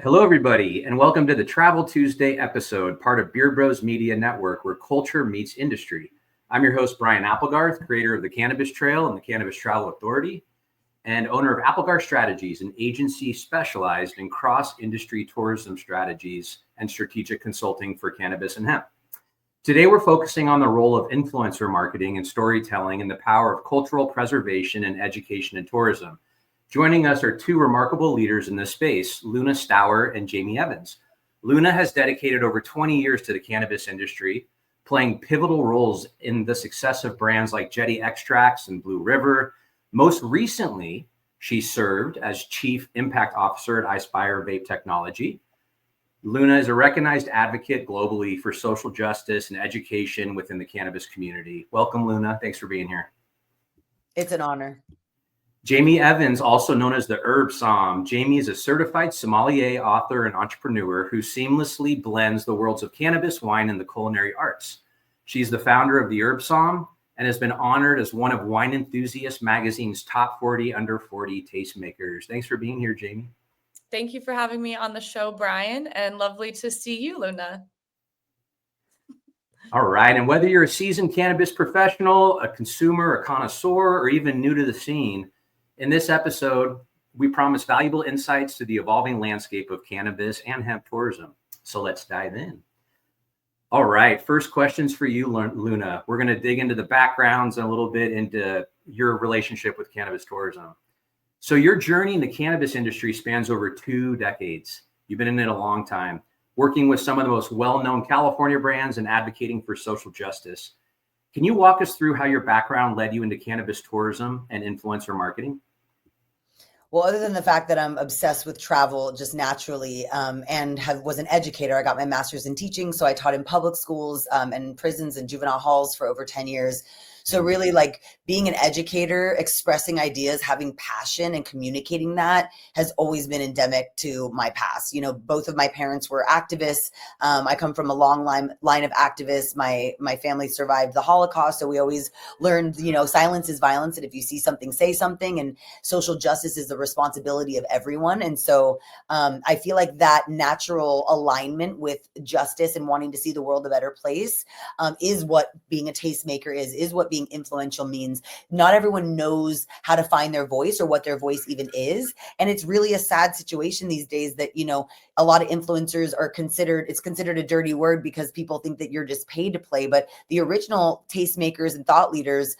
Hello, everybody, and welcome to the Travel Tuesday episode, part of Beard Bros Media Network, where culture meets industry. I'm your host, Brian Applegarth, creator of the Cannabis Trail and the Cannabis Travel Authority, and owner of Applegarth Strategies, an agency specialized in cross-industry tourism strategies and strategic consulting for cannabis and hemp. Today, we're focusing on the role of influencer marketing and storytelling and the power of cultural preservation and education in tourism. Joining us are two remarkable leaders in this space, Luna Stower and Jamie Evans. Luna has dedicated over 20 years to the cannabis industry, playing pivotal roles in the success of brands like Jetty Extracts and Blue River. Most recently, she served as Chief Impact Officer at iSpire Vape Technology. Luna is a recognized advocate globally for social justice and education within the cannabis community. Welcome, Luna. Thanks for being here. It's an honor. Jamie Evans, also known as the Herb Som. Jamie is a certified sommelier, author, and entrepreneur who seamlessly blends the worlds of cannabis, wine, and the culinary arts. She's the founder of the Herb Som and has been honored as one of Wine Enthusiast magazine's top 40 under 40 tastemakers. Thanks for being here, Jamie. Thank you for having me on the show, Brian, and lovely to see you, Luna. All right. And whether you're a seasoned cannabis professional, a consumer, a connoisseur, or even new to the scene, in this episode, we promise valuable insights to the evolving landscape of cannabis and hemp tourism. So let's dive in. All right. First questions for you, Luna. We're going to dig into the backgrounds and a little bit into your relationship with cannabis tourism. So your journey in the cannabis industry spans over 2 decades. You've been in it a long time, working with some of the most well-known California brands and advocating for social justice. Can you walk us through how your background led you into cannabis tourism and influencer marketing? Well, other than the fact that I'm obsessed with travel just naturally and was an educator, I got my master's in teaching. So I taught in public schools and prisons and juvenile halls for over 10 years. So really, like, being an educator, expressing ideas, having passion and communicating that has always been endemic to my past. You know, both of my parents were activists. I come from a long line of activists. My family survived the Holocaust. So we always learned, you know, silence is violence. And if you see something, say something. And social justice is the responsibility of everyone. And so I feel like that natural alignment with justice and wanting to see the world a better place is what being a tastemaker is what being influential means. Not everyone knows how to find their voice or what their voice even is. And it's really a sad situation these days that, you know, a lot of influencers are it's considered a dirty word because people think that you're just paid to play. But the original tastemakers and thought leaders,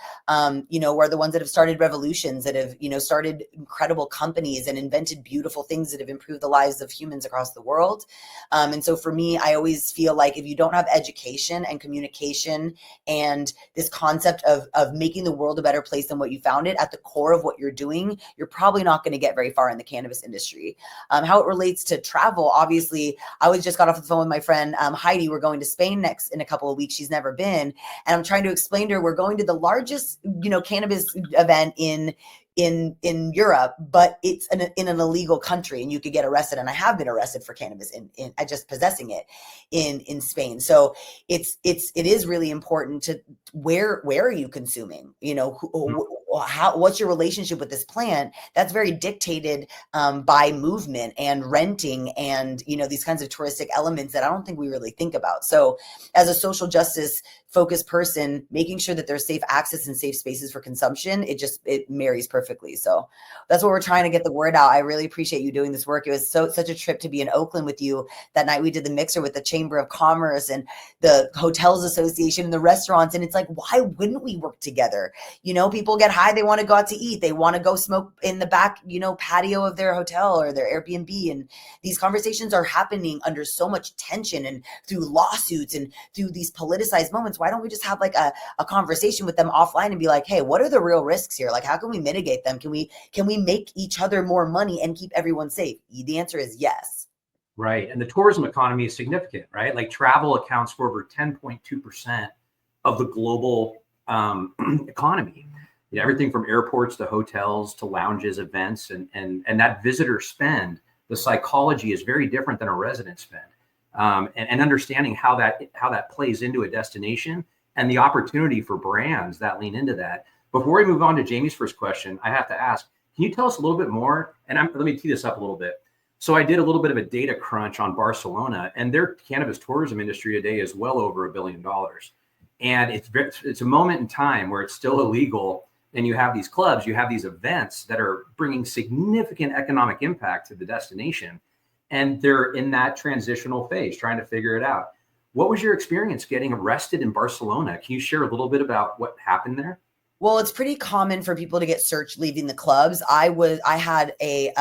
you know, are the ones that have started revolutions, that have, you know, started incredible companies and invented beautiful things that have improved the lives of humans across the world. And so for me, I always feel like if you don't have education and communication and this concept of making the world a better place than what you found it at the core of what you're doing, you're probably not going to get very far in the cannabis industry. How it relates to travel, obviously, I just got off the phone with my friend Heidi. We're going to Spain next in a couple of weeks. She's never been. And I'm trying to explain to her, we're going to the largest, you know, cannabis event in Europe, but it's in an illegal country and you could get arrested. And I have been arrested for cannabis in just possessing it in Spain. So it is really important to where are you consuming? You know, what's your relationship with this plant? That's very dictated by movement and renting and, you know, these kinds of touristic elements that I don't think we really think about. So as a social justice focused person, making sure that there's safe access and safe spaces for consumption, it marries perfectly. So that's what we're trying to get the word out. I really appreciate you doing this work. It was such a trip to be in Oakland with you. That night we did the mixer with the Chamber of Commerce and the Hotels Association and the restaurants. And it's like, why wouldn't we work together? You know, people get high, they want to go out to eat. They want to go smoke in the back, you know, patio of their hotel or their Airbnb. And these conversations are happening under so much tension and through lawsuits and through these politicized moments. Why don't we just have like a conversation with them offline and be like, hey, what are the real risks here? Like, how can we mitigate them? Can we make each other more money and keep everyone safe? The answer is yes. Right. And the tourism economy is significant, right? Like travel accounts for over 10.2% of the global economy. You know, everything from airports to hotels to lounges, events, and that visitor spend, the psychology is very different than a resident spend. And understanding how that plays into a destination and the opportunity for brands that lean into that. Before we move on to Jamie's first question, I have to ask, can you tell us a little bit more? And let me tee this up a little bit. So I did a little bit of a data crunch on Barcelona, and their cannabis tourism industry today is well over $1 billion. And it's a moment in time where it's still illegal. And you have these clubs, you have these events that are bringing significant economic impact to the destination. And they're in that transitional phase, trying to figure it out. What was your experience getting arrested in Barcelona? Can you share a little bit about what happened there? Well, it's pretty common for people to get searched leaving the clubs. I had a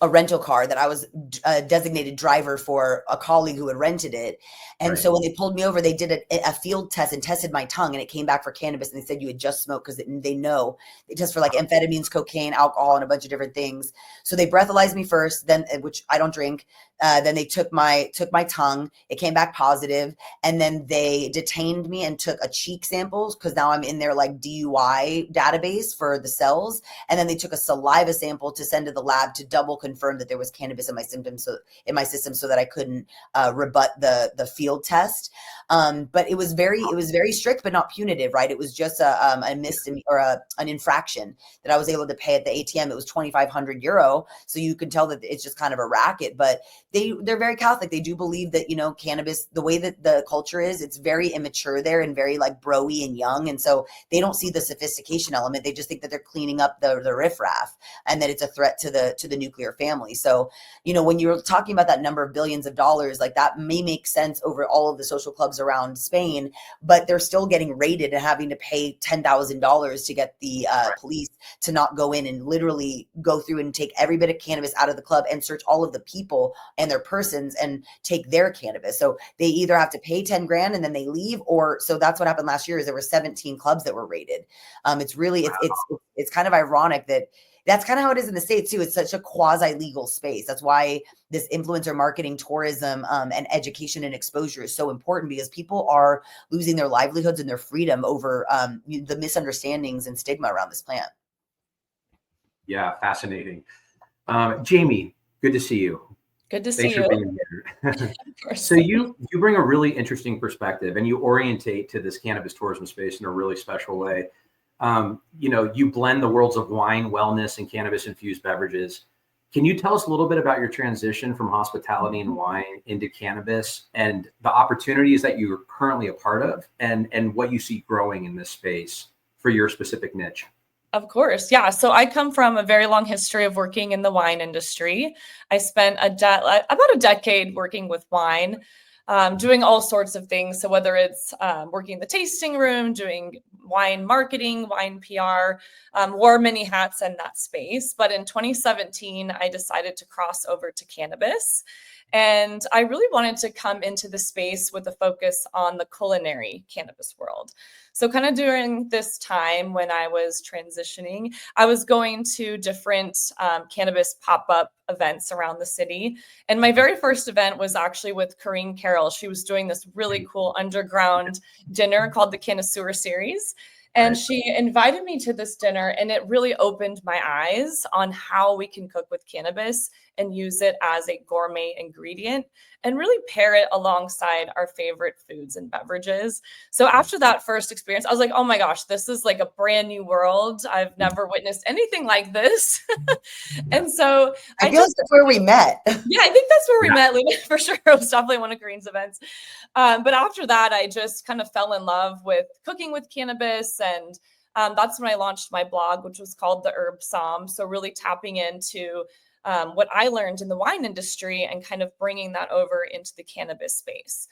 rental car that I was a designated driver for a colleague who had rented it. And Right. So when they pulled me over, they did a field test and tested my tongue, and it came back for cannabis. And they said you had just smoked, because they know they test for like amphetamines, cocaine, alcohol, and a bunch of different things. So they breathalyzed me first, then, which I don't drink. Then they took my tongue. It came back positive. And then they detained me and took a cheek sample, because now I'm in their like DUI database for the cells. And then they took a saliva sample to send to the lab to double confirm that there was cannabis in my system, so that I couldn't rebut the field test. But it was very strict, but not punitive, right? It was just a misdemeanor or an infraction that I was able to pay at the ATM. It was 2,500 euro. So you can tell that it's just kind of a racket, but they're very Catholic. They do believe that, cannabis, the way that the culture is, it's very immature there and very like bro-y and young. And so they don't see the sophistication element. They just think that they're cleaning up the riffraff, and that it's a threat to the nuclear family. So, when you're talking about that number of billions of dollars, like that may make sense over all of the social clubs around Spain, but they're still getting raided and having to pay $10,000 to get the police to not go in and literally go through and take every bit of cannabis out of the club and search all of the people and their persons and take their cannabis. So they either have to pay 10 grand and then they leave, or so that's what happened last year. Is there were 17 clubs that were raided. It's really, it's kind of ironic that that's kind of how it is in the States too. It's such a quasi-legal space. That's why this influencer marketing, tourism, and education and exposure is so important, because people are losing their livelihoods and their freedom over the misunderstandings and stigma around this plant. Yeah, fascinating. Jamie, good to see you. Good to see Thanks you. for being here. So you bring a really interesting perspective, and you orientate to this cannabis tourism space in a really special way. You blend the worlds of wine, wellness, and cannabis infused beverages. Can you tell us a little bit about your transition from hospitality and wine into cannabis, and the opportunities that you're currently a part of, and what you see growing in this space for your specific niche? Of course. Yeah. So I come from a very long history of working in the wine industry. I spent about a decade working with wine, doing all sorts of things. So whether it's working in the tasting room, doing wine marketing, wine PR, wore many hats in that space. But in 2017, I decided to cross over to cannabis. And I really wanted to come into the space with a focus on the culinary cannabis world. So kind of during this time when I was transitioning, I was going to different cannabis pop-up events around the city. And my very first event was actually with Corinne Carroll. She was doing this really cool underground dinner called the Connoisseur Series. And she invited me to this dinner, and it really opened my eyes on how we can cook with cannabis and use it as a gourmet ingredient and really pair it alongside our favorite foods and beverages. So after that first experience, I was like, oh my gosh, this is like a brand new world. I've never witnessed anything like this. And so I feel like that's where we met. Yeah, I think that's where we met, Luna, for sure. It was definitely one of Green's events. But after that, I just kind of fell in love with cooking with cannabis. And that's when I launched my blog, which was called The Herb Psalm. So really tapping into what I learned in the wine industry and kind of bringing that over into the cannabis space.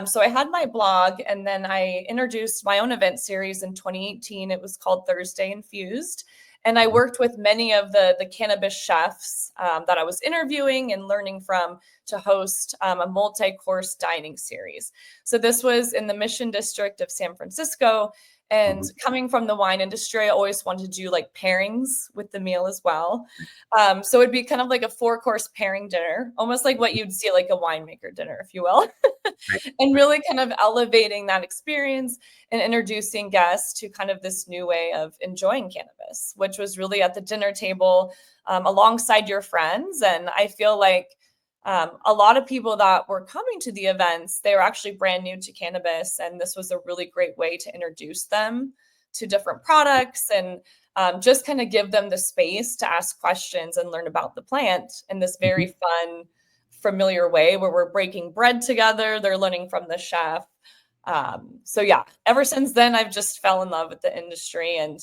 So I had my blog, and then I introduced my own event series in 2018. It was called Thursday Infused. And I worked with many of the cannabis chefs that I was interviewing and learning from to host a multi-course dining series. So this was in the Mission District of San Francisco. And coming from the wine industry, I always wanted to do like pairings with the meal as well. So it'd be kind of like a 4-course pairing dinner, almost like what you'd see like a winemaker dinner, if you will. And really kind of elevating that experience and introducing guests to kind of this new way of enjoying cannabis, which was really at the dinner table alongside your friends. And I feel like a lot of people that were coming to the events, they were actually brand new to cannabis. And this was a really great way to introduce them to different products and just kind of give them the space to ask questions and learn about the plant in this very fun, familiar way where we're breaking bread together. They're learning from the chef. So yeah, ever since then, I've just fell in love with the industry and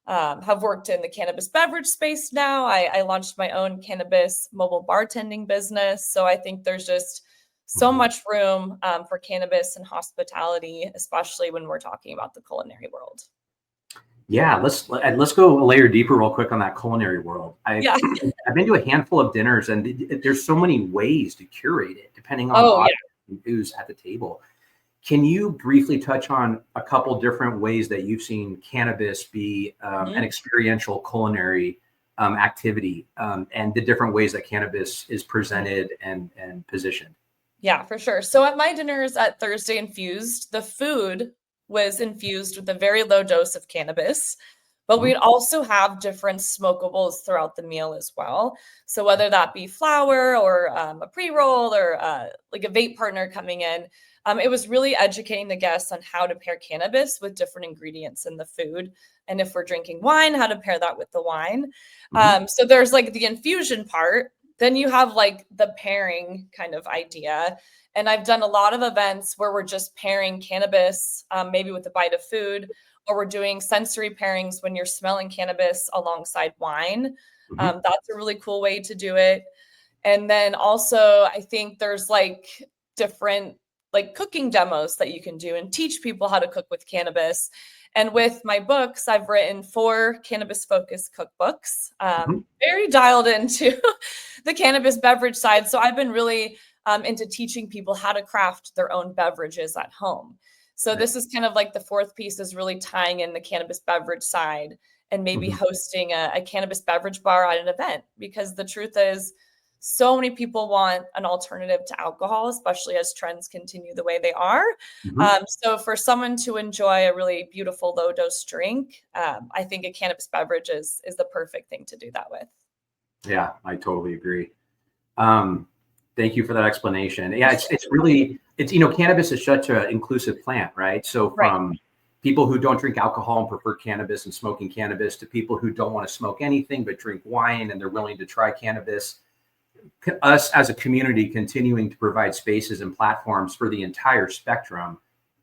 have worked in the cannabis beverage space now. I launched my own cannabis mobile bartending business. So I think there's just so much room for cannabis and hospitality, especially when we're talking about the culinary world. Yeah, let's go a layer deeper real quick on that culinary world. I've been to a handful of dinners, and there's so many ways to curate it depending on who's at the table. Can you briefly touch on a couple different ways that you've seen cannabis be an experiential culinary activity, and the different ways that cannabis is presented and positioned? Yeah, for sure. So at my dinners at Thursday Infused, the food was infused with a very low dose of cannabis, but we'd also have different smokables throughout the meal as well. So whether that be flour or a pre-roll or like a vape partner coming in, it was really educating the guests on how to pair cannabis with different ingredients in the food. And if we're drinking wine, how to pair that with the wine. So there's like the infusion part. Then you have like the pairing kind of idea. And I've done a lot of events where we're just pairing cannabis, maybe with a bite of food, or we're doing sensory pairings when you're smelling cannabis alongside wine. That's a really cool way to do it. And then also, I think there's like different like cooking demos that you can do and teach people how to cook with cannabis. And with my books, I've written 4 cannabis-focused cookbooks, very dialed into the cannabis beverage side. So I've been really into teaching people how to craft their own beverages at home. So this is kind of like the 4th piece is really tying in the cannabis beverage side and maybe hosting a cannabis beverage bar at an event, because the truth is so many people want an alternative to alcohol, especially as trends continue the way they are. So for someone to enjoy a really beautiful low dose drink, I think a cannabis beverage is the perfect thing to do that with. Yeah, I totally agree. Thank you for that explanation. Yeah, it's really, cannabis is such an inclusive plant, right? So from people who don't drink alcohol and prefer cannabis and smoking cannabis to people who don't want to smoke anything but drink wine and they're willing to try cannabis, us as a community continuing to provide spaces and platforms for the entire spectrum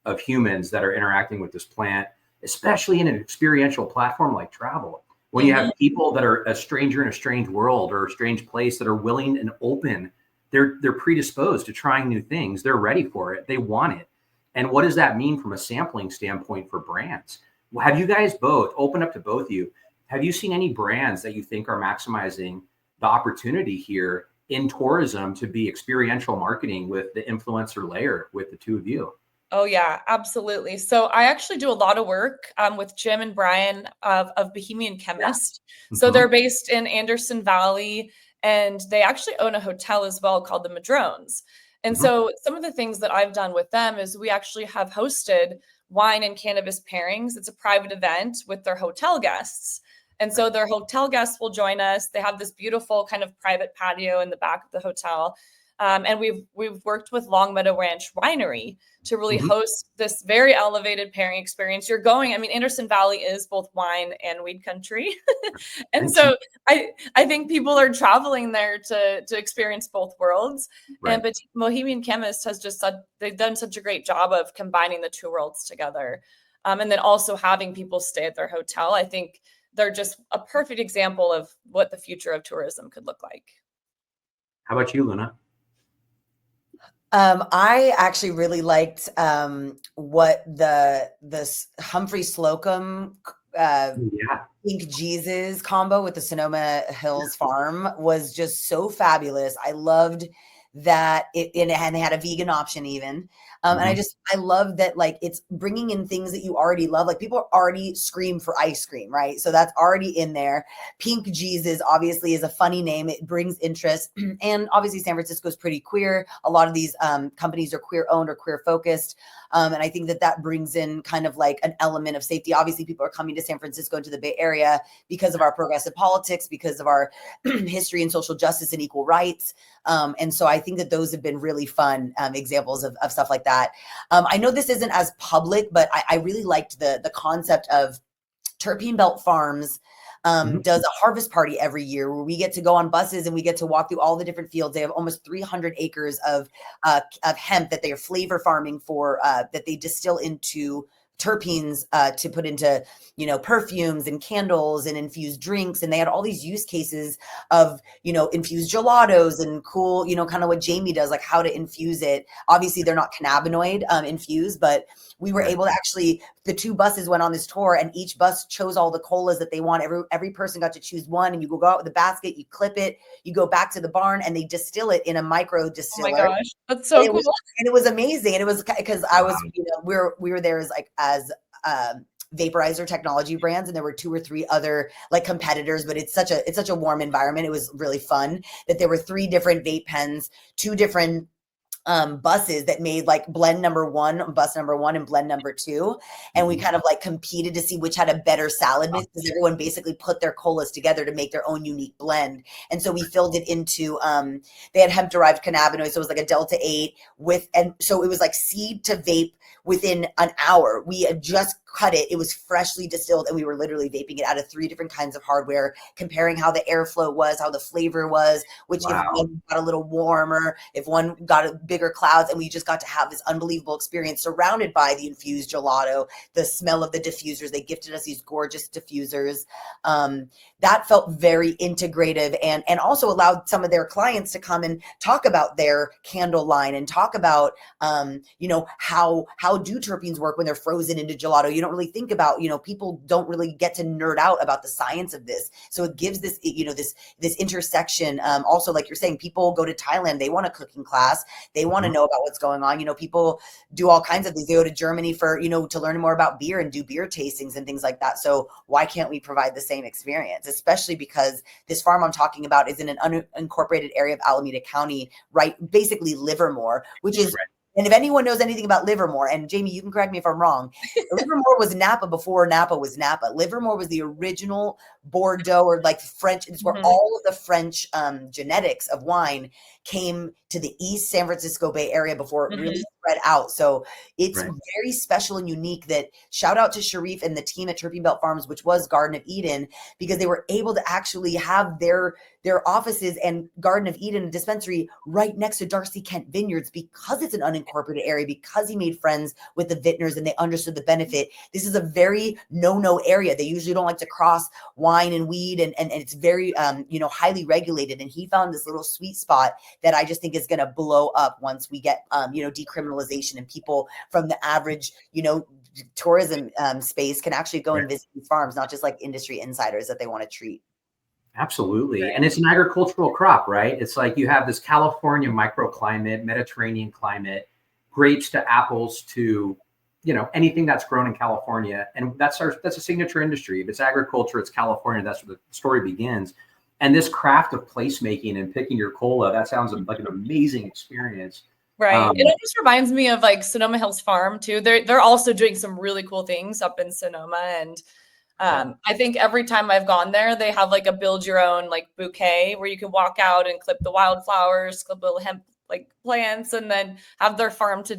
of humans that are interacting with this plant, especially in an experiential platform like travel. When you have people that are a stranger in a strange world or a strange place that are willing and open, they're predisposed to trying new things. They're ready for it. They want it. And what does that mean from a sampling standpoint for brands? Have you guys both, open up to both of you, have you seen any brands that you think are maximizing the opportunity here in tourism to be experiential marketing with the influencer layer with the two of you? Oh yeah, absolutely. So I actually do a lot of work with Jim and Brian of Bohemian Chemist. So they're based in Anderson Valley, and they actually own a hotel as well called the Madrones. And so some of the things that I've done with them is we actually have hosted wine and cannabis pairings. It's a private event with their hotel guests. And so their hotel guests will join us. They have this beautiful kind of private patio in the back of the hotel. And we've worked with Longmeadow Ranch Winery to really host this very elevated pairing experience. Anderson Valley is both wine and weed country. And so I think people are traveling there to experience both worlds. But Bohemian Chemist has they've done such a great job of combining the two worlds together. And then also having people stay at their hotel. I think they're just a perfect example of what the future of tourism could look like. How about you, Luna? I actually really liked what the Humphrey Slocum Pink Jesus combo with the Sonoma Hills Farm was just so fabulous. I loved that and they had a vegan option even. And I love that, like, it's bringing in things that you already love. Like, people already scream for ice cream, right? So that's already in there. Pink Jesus obviously is a funny name. It brings interest. And obviously San Francisco is pretty queer. A lot of these companies are queer owned or queer focused. And I think that brings in kind of like an element of safety. Obviously people are coming to San Francisco into the Bay Area because of our progressive politics, because of our history and social justice and equal rights. And so I think that those have been really fun examples of stuff like that. I know this isn't as public, but I really liked the concept of Terpene Belt Farms does a harvest party every year where we get to go on buses and we get to walk through all the different fields. They have almost 300 acres of hemp that they are flavor farming for, that they distill into terpenes to put into, perfumes and candles and infused drinks. And they had all these use cases of, infused gelatos and cool, kind of what Jamie does, like how to infuse it. Obviously they're not cannabinoid infused, but we were able to actually, the 2 buses went on this tour and each bus chose all the colas that they want. Every person got to choose one, and you go out with the basket, you clip it, you go back to the barn, and they distill it in a micro distiller. Oh my gosh, that's so cool. And it was amazing. And it was because I was, we were there as vaporizer technology brands, and there were 2 or 3 other like competitors, but it's such a warm environment. It was really fun that there were 3 different vape pens, 2 different buses that made like bus number 1 and blend number 2. And we kind of like competed to see which had a better salad mix, because everyone basically put their colas together to make their own unique blend. And so we filled it into, they had hemp derived cannabinoids. So it was like a Delta 8 and so it was like seed to vape within an hour. We had just cut it. It was freshly distilled, and we were literally vaping it out of 3 different kinds of hardware, comparing how the airflow was, how the flavor was, which if one got a little warmer, if one got a bigger clouds, and we just got to have this unbelievable experience surrounded by the infused gelato, the smell of the diffusers. They gifted us these gorgeous diffusers. That felt very integrative, and also allowed some of their clients to come and talk about their candle line and talk about, how do terpenes work when they're frozen into gelato. You don't really think about, people don't really get to nerd out about the science of this. So it gives this, this intersection. Also, like you're saying, people go to Thailand, they want a cooking class. They want to know about what's going on. People do all kinds of things. They go to Germany for, to learn more about beer and do beer tastings and things like that. So why can't we provide the same experience, especially because this farm I'm talking about is in an unincorporated area of Alameda County, right? Basically Livermore, which is, and if anyone knows anything about Livermore, and Jamie, you can correct me if I'm wrong, Livermore was Napa before Napa was Napa. Livermore was the original Bordeaux, or like French. It's where all of the French genetics of wine came to the East San Francisco Bay Area before it really spread out. So it's very special and unique. That shout out to Sharif and the team at Terpene Belt Farms, which was Garden of Eden, because they were able to actually have their offices and Garden of Eden dispensary right next to Darcy Kent Vineyards, because it's an unincorporated area, because he made friends with the vintners and they understood the benefit. This is a very no area. They usually don't like to cross wine and weed, and it's very highly regulated. And he found this little sweet spot that I just think is going to blow up once we get decriminalization, and people from the average tourism space can actually go and visit these farms, not just like industry insiders that they want to treat. Absolutely. And it's an agricultural crop, right? It's like you have this California microclimate, Mediterranean climate, grapes to apples to, anything that's grown in California. And that's a signature industry. If it's agriculture, it's California. That's where the story begins. And this craft of placemaking and picking your cola, that sounds like an amazing experience. Right. It almost reminds me of like Sonoma Hills Farm too. They're also doing some really cool things up in Sonoma. And I think every time I've gone there, they have like a build your own like bouquet where you can walk out and clip the wildflowers, clip little hemp like plants, and then have their farm to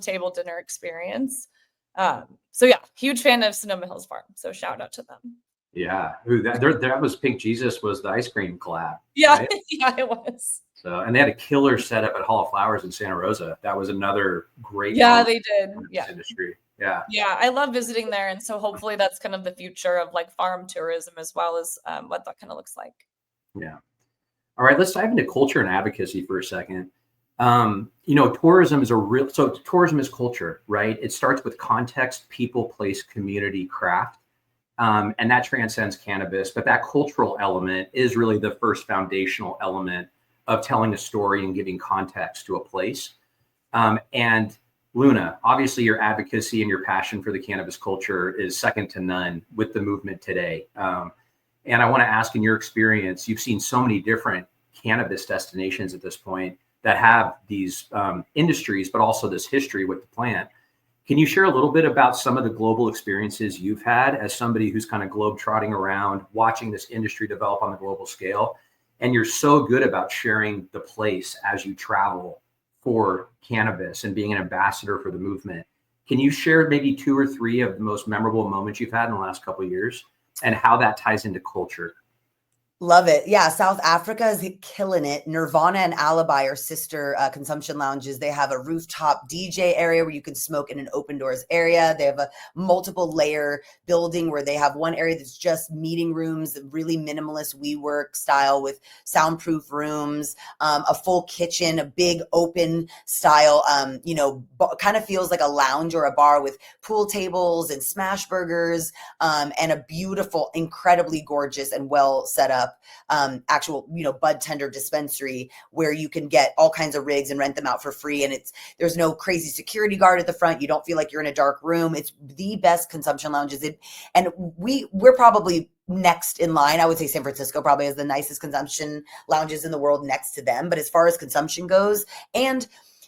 table dinner experience. So yeah, huge fan of Sonoma Hills Farm. So shout out to them. Yeah. That was Pink Jesus was the ice cream collab. Yeah. Right? Yeah, it was. So, and they had a killer setup at Hall of Flowers in Santa Rosa. That was another great. Yeah, they did. Yeah. Industry. Yeah. Yeah. I love visiting there. And so hopefully that's kind of the future of like farm tourism, as well as what that kind of looks like. Yeah. All right. Let's dive into culture and advocacy for a second. Tourism is culture, right? It starts with context, people, place, community, craft. And that transcends cannabis, but that cultural element is really the first foundational element of telling a story and giving context to a place. And Luna, obviously your advocacy and your passion for the cannabis culture is second to none with the movement today. And I want to ask, in your experience, you've seen so many different cannabis destinations at this point that have these industries, but also this history with the plant. Can you share a little bit about some of the global experiences you've had as somebody who's kind of globe-trotting around, watching this industry develop on the global scale? And you're so good about sharing the place as you travel for cannabis and being an ambassador for the movement. Can you share maybe 2 or 3 of the most memorable moments you've had in the last couple of years and how that ties into culture? Love it. Yeah, South Africa is killing it. Nirvana and Alibi are sister consumption lounges. They have a rooftop DJ area where you can smoke in an open doors area. They have a multiple layer building where they have one area that's just meeting rooms, really minimalist WeWork style with soundproof rooms, a full kitchen, a big open style, kind of feels like a lounge or a bar with pool tables and smash burgers, and a beautiful, incredibly gorgeous and well set up actual, bud tender dispensary where you can get all kinds of rigs and rent them out for free. And there's no crazy security guard at the front. You don't feel like you're in a dark room. It's the best consumption lounges. And we're probably next in line. I would say San Francisco probably has the nicest consumption lounges in the world next to them. But as far as consumption goes, and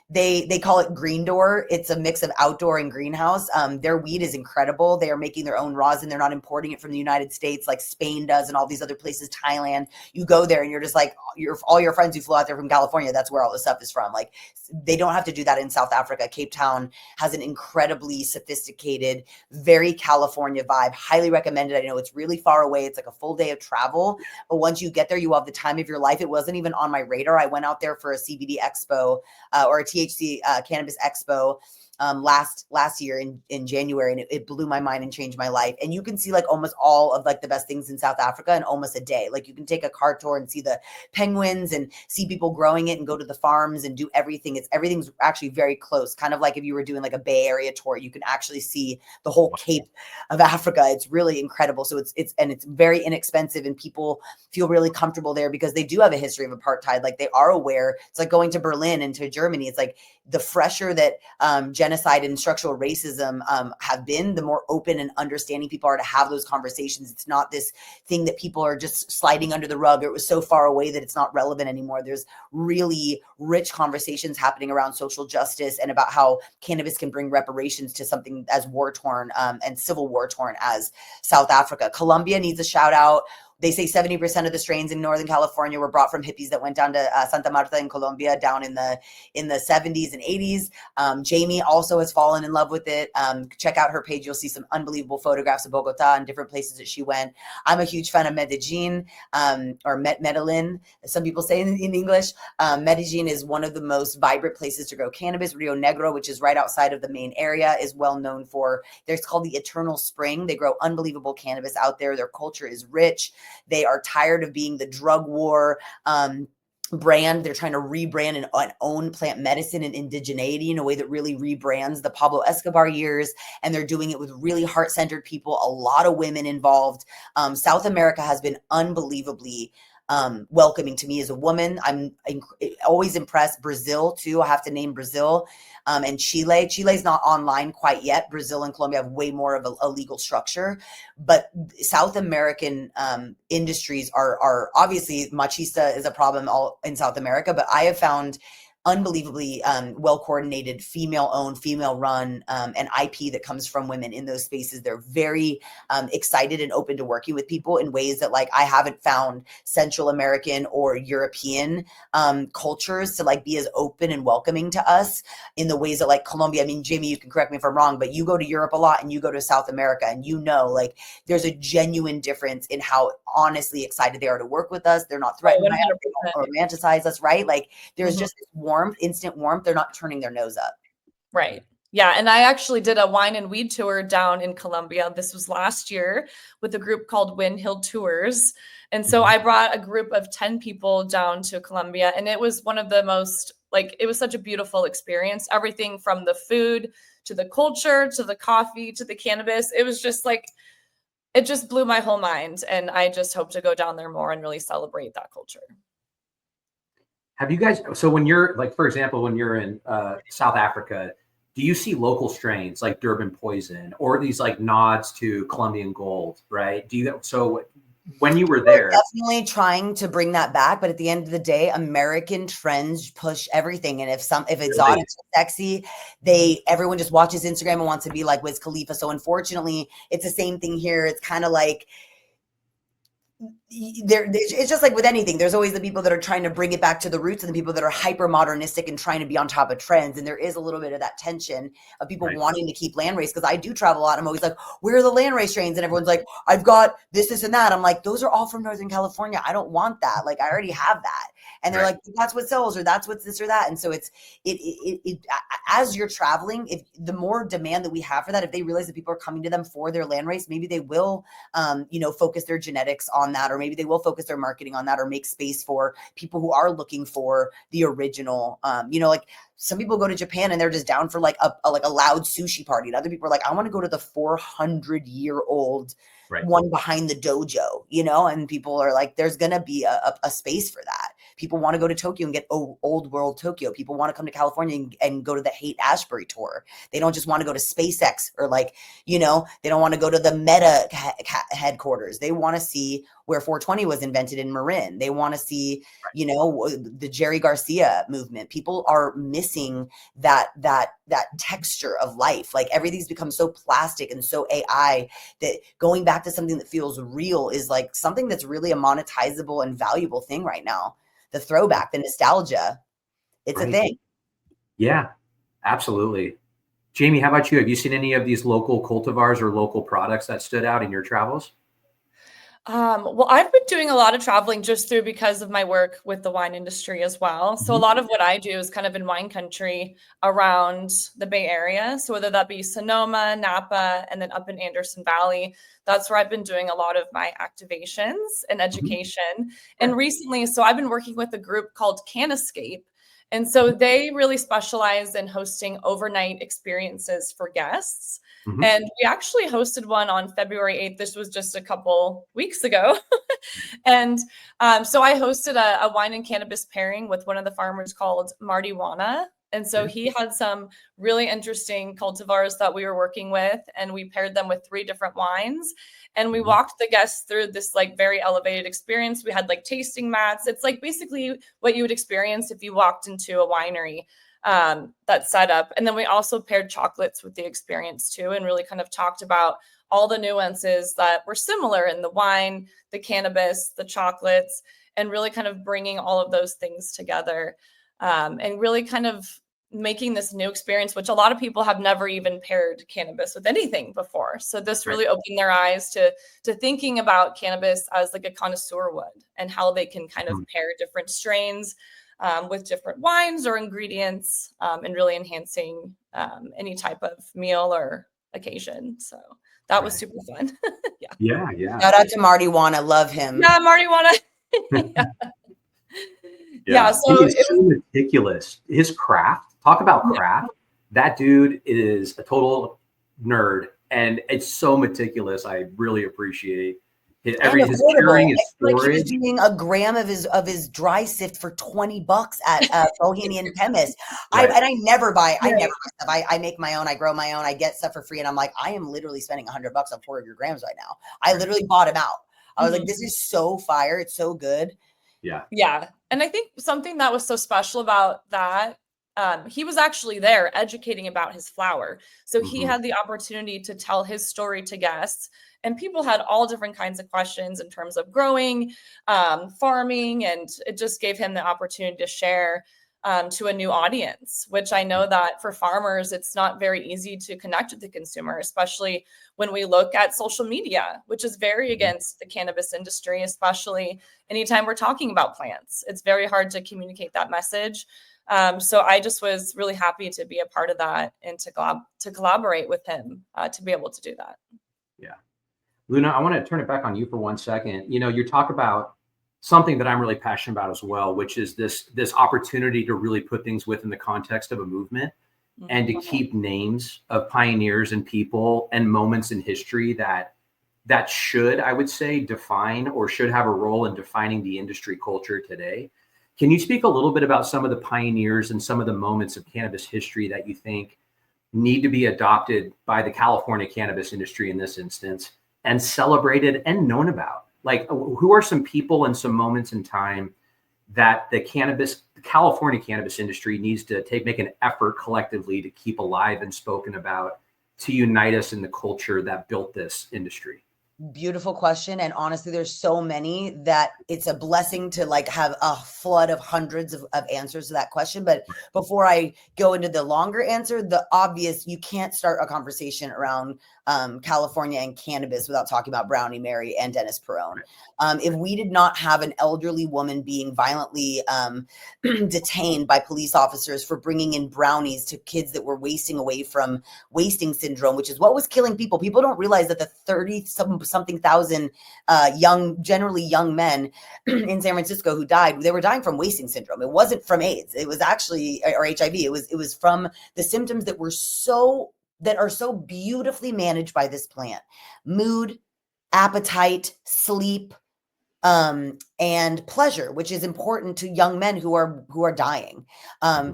they call it Green Door. It's a mix of outdoor and greenhouse. Their weed is incredible. They are making their own rosin. They're not importing it from the United States like Spain does and all these other places, Thailand. You go there and you're just like, all your friends who flew out there from California, that's where all the stuff is from. Like, they don't have to do that in South Africa. Cape Town has an incredibly sophisticated, very California vibe. Highly recommended. I know it's really far away. It's like a full day of travel. But once you get there, you will have the time of your life. It wasn't even on my radar. I went out there for a CBD expo or a THC cannabis expo last year in January, and it blew my mind and changed my life. And you can see like almost all of like the best things in South Africa in almost a day. Like you can take a car tour and see the penguins and see people growing it and go to the farms and do everything. Everything's actually very close. Kind of like if you were doing like a Bay Area tour, you can actually see the whole Cape of Africa. It's really incredible. So it's very inexpensive and people feel really comfortable there because they do have a history of apartheid. Like they are aware. It's like going to Berlin and to Germany. It's like the fresher that genocide and structural racism have been, the more open and understanding people are to have those conversations. It's not this thing that people are just sliding under the rug, or it was so far away that it's not relevant anymore. There's really rich conversations happening around social justice and about how cannabis can bring reparations to something as war-torn and civil war-torn as South Africa. Colombia needs a shout out. They say 70% of the strains in Northern California were brought from hippies that went down to Santa Marta in Colombia down in the 70s and 80s. Jamie also has fallen in love with it. Check out her page. You'll see some unbelievable photographs of Bogota and different places that she went. I'm a huge fan of Medellin, or Medellin, as some people say in English. Medellin is one of the most vibrant places to grow cannabis. Rio Negro, which is right outside of the main area, is well known for, it's called the Eternal Spring. They grow unbelievable cannabis out there. Their culture is rich. They are tired of being the drug war brand. They're trying to rebrand and own plant medicine and indigeneity in a way that really rebrands the Pablo Escobar years. And they're doing it with really heart-centered people, a lot of women involved. South America has been unbelievably welcoming to me as a woman. I'm always impressed. Brazil too. I have to name Brazil. And Chile. Chile's not online quite yet. Brazil and Colombia have way more of a legal structure, but South American industries are obviously, machista is a problem all in South America, but I have found unbelievably well-coordinated, female-owned, female-run, and IP that comes from women in those spaces. They're very excited and open to working with people in ways that like I haven't found Central American or European cultures to like be as open and welcoming to us in the ways that like Colombia. I mean, Jamie, you can correct me if I'm wrong, but you go to Europe a lot and you go to South America and like there's a genuine difference in how honestly excited they are to work with us. They're not threatened by us, they don't romanticize us, right? Like there's just this warmth, instant warmth. They're not turning their nose up. Right. Yeah. And I actually did a wine and weed tour down in Colombia. This was last year with a group called Wind Hill Tours. And so I brought a group of 10 people down to Colombia, and it was one of the most, it was such a beautiful experience. Everything from the food to the culture, to the coffee, to the cannabis. It was just it just blew my whole mind. And I just hope to go down there more and really celebrate that culture. Have you guys, so when you're for example, when you're in South Africa, do you see local strains like Durban Poison or these like nods to Colombian Gold, right? So when you were there, we're definitely trying to bring that back, but at the end of the day, American trends push everything. And if exotics are sexy, everyone just watches Instagram and wants to be like Wiz Khalifa. So unfortunately, it's the same thing here. It's kind of like it's just like with anything. There's always the people that are trying to bring it back to the roots and the people that are hyper modernistic and trying to be on top of trends. And there is a little bit of that tension of people wanting to keep landrace, because I do travel a lot. I'm always like, where are the landrace strains? And everyone's like, I've got this and that. I'm like, those are all from Northern California. I don't want that. Like, I already have that. And they're like, that's what sells, or that's what's this or that. And so it as you're traveling, if the more demand that we have for that, if they realize that people are coming to them for their landrace, maybe they will, focus their genetics on that, or maybe they will focus their marketing on that, or make space for people who are looking for the original. Like some people go to Japan and they're just down for like a loud sushi party, and other people are like, I want to go to the 400-year-old one behind the dojo, and people are like, there's gonna be a space for that. People want to go to Tokyo and get old world Tokyo. People want to come to California and go to the Haight Ashbury tour. They don't just want to go to SpaceX, or they don't want to go to the Meta headquarters. They want to see where 420 was invented in Marin. They want to see, the Jerry Garcia movement. People are missing that texture of life. Like, everything's become so plastic and so AI that going back to something that feels real is like something that's really a monetizable and valuable thing right now. The throwback, the nostalgia, it's a thing. Yeah, absolutely. Jamie, how about you? Have you seen any of these local cultivars or local products that stood out in your travels? Well, I've been doing a lot of traveling just because of my work with the wine industry as well. So a lot of what I do is kind of in wine country around the Bay Area. So whether that be Sonoma, Napa, and then up in Anderson Valley, that's where I've been doing a lot of my activations and education. And recently, so I've been working with a group called Cannabis. And so they really specialize in hosting overnight experiences for guests. And we actually hosted one on February 8th. This was just a couple weeks ago. And so I hosted a wine and cannabis pairing with one of the farmers called Marijuana. And so he had some really interesting cultivars that we were working with, and we paired them with 3 different wines. And we walked the guests through this like very elevated experience. We had like tasting mats. It's like basically what you would experience if you walked into a winery that's set up. And then we also paired chocolates with the experience too, and really kind of talked about all the nuances that were similar in the wine, the cannabis, the chocolates, and really kind of bringing all of those things together, and really kind of making this new experience, which a lot of people have never even paired cannabis with anything before. So this really opened their eyes to thinking about cannabis as like a connoisseur would, and how they can kind of pair different strains with different wines or ingredients, and really enhancing any type of meal or occasion. So that was super fun. Yeah. Shout out to Marijuana. Love him. Yeah, Marijuana. Yeah. So he's so meticulous. His craft, talk about craft. That dude is a total nerd, and it's so meticulous. I really appreciate his sharing, his storage. Like, he was doing a gram of his dry sift for $20 at Bohemian Chemist. And I never buy stuff. I make my own. I grow my own. I get stuff for free, and I'm like, I am literally spending $100 on 4 of your grams right now. I literally bought him out. I was like, this is so fire. It's so good. Yeah. And I think something that was so special about that, he was actually there educating about his flower. So he had the opportunity to tell his story to guests, and people had all different kinds of questions in terms of growing, farming, and it just gave him the opportunity to share to a new audience, which I know that for farmers, it's not very easy to connect with the consumer, especially when we look at social media, which is very against the cannabis industry, especially anytime we're talking about plants. It's very hard to communicate that message. So I just was really happy to be a part of that and to collaborate with him to be able to do that. Yeah. Luna, I want to turn it back on you for 1 second. You talk about something that I'm really passionate about as well, which is this opportunity to really put things within the context of a movement and to keep names of pioneers and people and moments in history that should, I would say, define or should have a role in defining the industry culture today. Can you speak a little bit about some of the pioneers and some of the moments of cannabis history that you think need to be adopted by the California cannabis industry in this instance and celebrated and known about? Like, who are some people and some moments in time that the California cannabis industry needs to make an effort collectively to keep alive and spoken about, to unite us in the culture that built this industry? Beautiful question. And honestly, there's so many that it's a blessing to like have a flood of hundreds of answers to that question. But before I go into the longer answer, the obvious, you can't start a conversation around California and cannabis without talking about Brownie Mary and Dennis Perone. If we did not have an elderly woman being violently detained by police officers for bringing in brownies to kids that were wasting away from wasting syndrome, which is what was killing people. People don't realize that the 30-something thousand generally young men in San Francisco who died, they were dying from wasting syndrome. It wasn't from AIDS. It was actually, or HIV. It was from the symptoms that are so beautifully managed by this plant: mood, appetite, sleep, and pleasure, which is important to young men who are dying,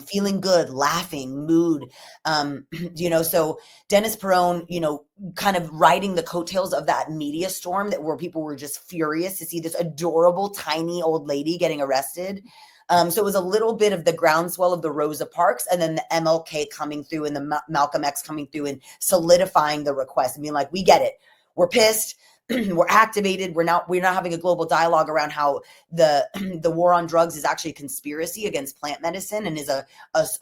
feeling good, laughing, mood, so Dennis Perone, kind of riding the coattails of that media storm where people were just furious to see this adorable, tiny old lady getting arrested. So it was a little bit of the groundswell of the Rosa Parks, and then the MLK coming through and the Malcolm X coming through and solidifying the request and being like, we get it. We're pissed. We're activated. We're not having a global dialogue around how the war on drugs is actually a conspiracy against plant medicine and is a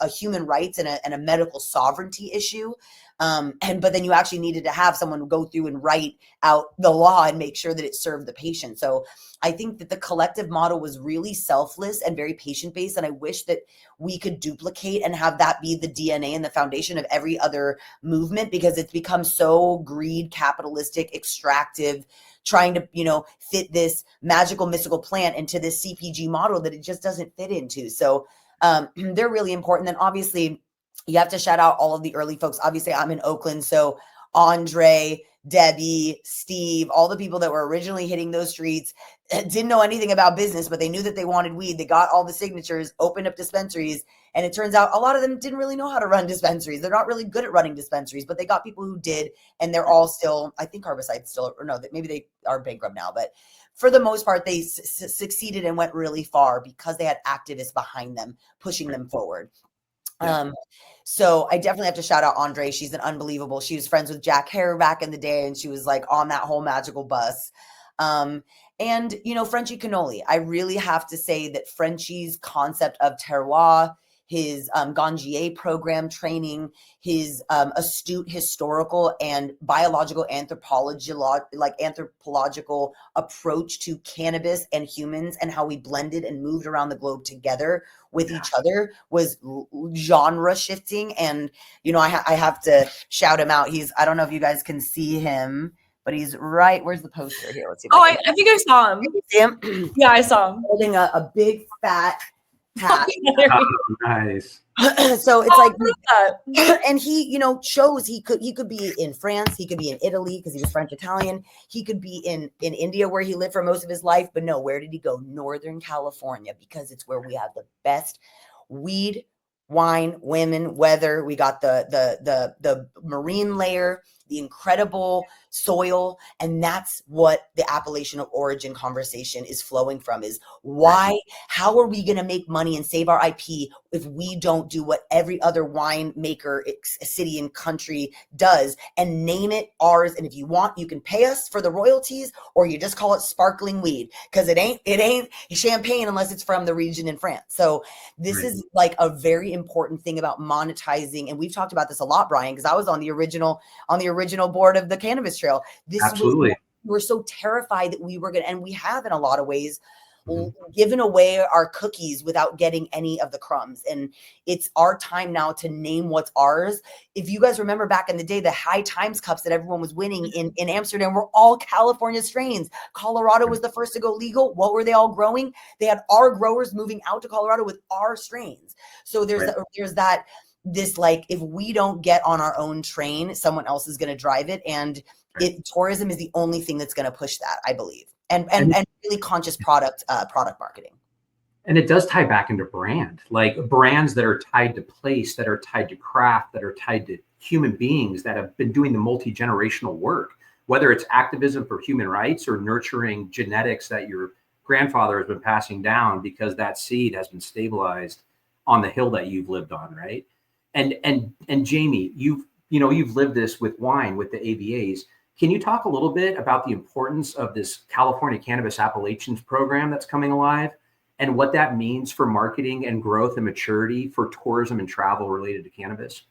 human rights and a medical sovereignty issue. But then you actually needed to have someone go through and write out the law and make sure that it served the patient. So I think that the collective model was really selfless and very patient-based. And I wish that we could duplicate and have that be the DNA and the foundation of every other movement, because it's become so greed, capitalistic, extractive, trying to, fit this magical, mystical plant into this CPG model that it just doesn't fit into. So they're really important. Then obviously, you have to shout out all of the early folks. Obviously, I'm in Oakland, so Andre, Debbie, Steve, all the people that were originally hitting those streets didn't know anything about business, but they knew that they wanted weed. They got all the signatures, opened up dispensaries, and it turns out a lot of them didn't really know how to run dispensaries. They're not really good at running dispensaries, but they got people who did, and they're all still, I think Harborside's still, or no, maybe they are bankrupt now, but for the most part, they succeeded and went really far because they had activists behind them, pushing them forward. So I definitely have to shout out Andre. She's an unbelievable. She was friends with Jack Hare back in the day, and she was like on that whole magical bus. And Frenchie Cannoli. I really have to say that Frenchie's concept of terroir, his Gangier program training, his astute historical and biological anthropological approach to cannabis and humans and how we blended and moved around the globe together with each other was genre shifting. And, I have to shout him out. I don't know if you guys can see him, but he's right. Where's the poster here? Let's see. I think I saw him. Yeah, I saw him. Holding a big fat hat. Oh, nice. So it's like, and he, chose he could be in France, he could be in Italy because he was French Italian, he could be in India where he lived for most of his life, but no, where did he go? Northern California, because it's where we have the best weed, wine, women, weather. We got the marine layer, the incredible soil, and that's what the appellation of origin conversation is flowing from. Is why, how are we going to make money and save our IP if we don't do what every other winemaker city and country does and name it ours? And if you want, you can pay us for the royalties, or you just call it sparkling weed, because it ain't champagne unless it's from the region in France. So this is like a very important thing about monetizing, and we've talked about this a lot, Brian, because I was on the original board of the Cannabis Trail. Absolutely. We were so terrified that we were going to, and we have in a lot of ways, given away our cookies without getting any of the crumbs. And it's our time now to name what's ours. If you guys remember back in the day, the High Times cups that everyone was winning in Amsterdam were all California strains. Colorado was the first to go legal. What were they all growing? They had our growers moving out to Colorado with our strains. So there's that, this, like, if we don't get on our own train, someone else is going to drive it. And tourism is the only thing that's going to push that, I believe. And really conscious product marketing. And it does tie back into brand, like brands that are tied to place, that are tied to craft, that are tied to human beings that have been doing the multi-generational work, whether it's activism for human rights or nurturing genetics that your grandfather has been passing down because that seed has been stabilized on the hill that you've lived on, right? And Jamie, you've lived this with wine, with the ABAs. Can you talk a little bit about the importance of this California Cannabis Appellations program that's coming alive and what that means for marketing and growth and maturity for tourism and travel related to cannabis?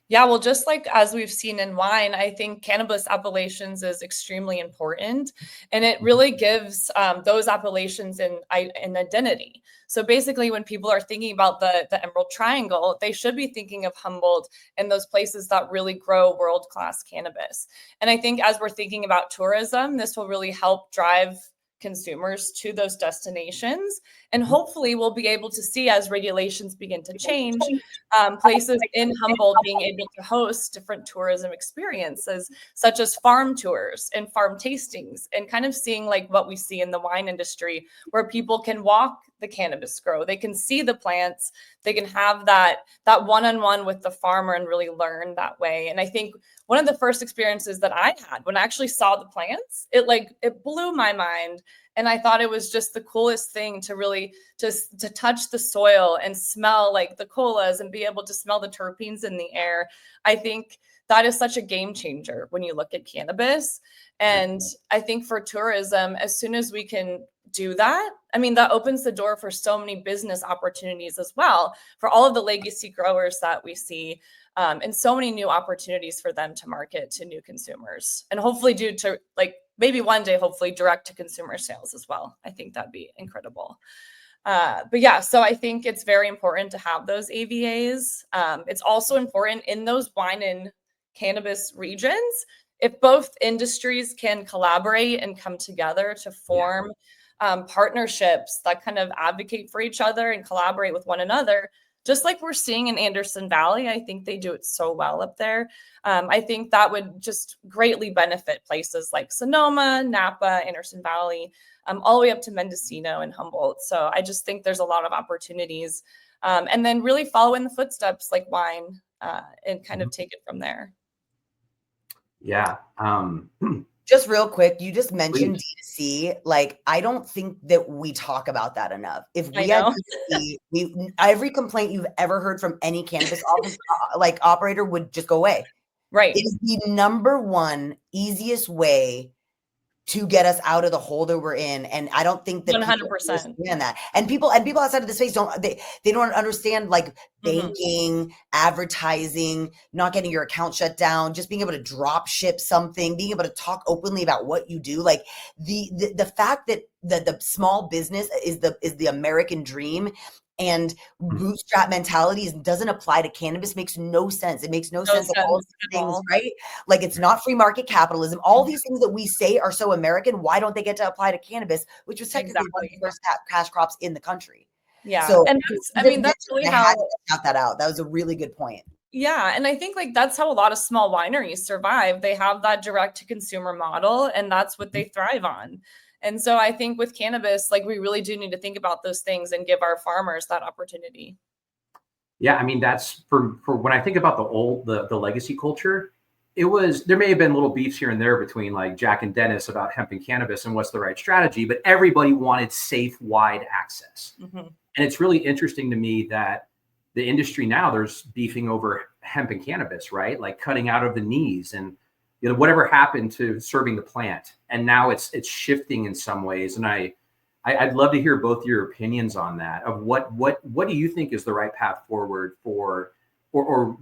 Yeah, well, just like as we've seen in wine, I think cannabis appellations is extremely important, and it really gives those appellations an identity. So basically, when people are thinking about the Emerald Triangle, they should be thinking of Humboldt and those places that really grow world-class cannabis. And I think as we're thinking about tourism, this will really help drive consumers to those destinations. And hopefully we'll be able to see, as regulations begin to change, places in Humboldt being able to host different tourism experiences, such as farm tours and farm tastings, and kind of seeing like what we see in the wine industry, where people can walk the cannabis grow, they can see the plants, they can have that one-on-one with the farmer and really learn that way. And I think one of the first experiences that I had when I actually saw the plants, it blew my mind. And I thought it was just the coolest thing to really just to touch the soil and smell like the colas and be able to smell the terpenes in the air. I think that is such a game changer when you look at cannabis. And I think for tourism, as soon as we can do that, I mean, that opens the door for so many business opportunities as well, for all of the legacy growers that we see, and so many new opportunities for them to market to new consumers, and hopefully do to like maybe one day, hopefully direct to consumer sales as well. I think that'd be incredible. But yeah, so I think it's very important to have those AVAs. It's also important in those wine and cannabis regions, if both industries can collaborate and come together to form partnerships that kind of advocate for each other and collaborate with one another, just like we're seeing in Anderson Valley. I think they do it so well up there. I think that would just greatly benefit places like Sonoma, Napa, Anderson Valley, all the way up to Mendocino and Humboldt. So I just think there's a lot of opportunities, and then really follow in the footsteps like wine, and kind of take it from there. Yeah. Just real quick, you just mentioned D2C. Like, I don't think that we talk about that enough. If we had D2C, every complaint you've ever heard from any cannabis office, like operator, would just go away. Right. It is the number one easiest way to get us out of the hole that we're in. And I don't think that 100% people understand that. And people outside of the space they don't understand like banking, advertising, not getting your account shut down, just being able to drop ship something, being able to talk openly about what you do. Like the fact that the small business is the American dream, and bootstrap mentality doesn't apply to cannabis makes no sense. It makes no sense of all of these things, right? Like, it's not free market capitalism. All these things that we say are so American, why don't they get to apply to cannabis, which was technically one of the first cash crops in the country? Yeah. So, and that's really how I got that out. That was a really good point. Yeah. And I think like that's how a lot of small wineries survive. They have that direct to consumer model, and that's what they thrive on. And so I think with cannabis, like, we really do need to think about those things and give our farmers that opportunity. Yeah, I mean, that's for when I think about the legacy culture, there may have been little beefs here and there between like Jack and Dennis about hemp and cannabis and what's the right strategy, but everybody wanted safe, wide access. And it's really interesting to me that the industry now, there's beefing over hemp and cannabis, right? Like cutting out of the knees and whatever happened to serving the plant, and now it's shifting in some ways. And I'd love to hear both your opinions on that. Of what do you think is the right path forward for, or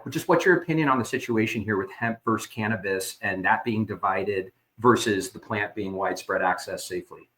just what's your opinion on the situation here with hemp versus cannabis, and that being divided versus the plant being widespread access safely?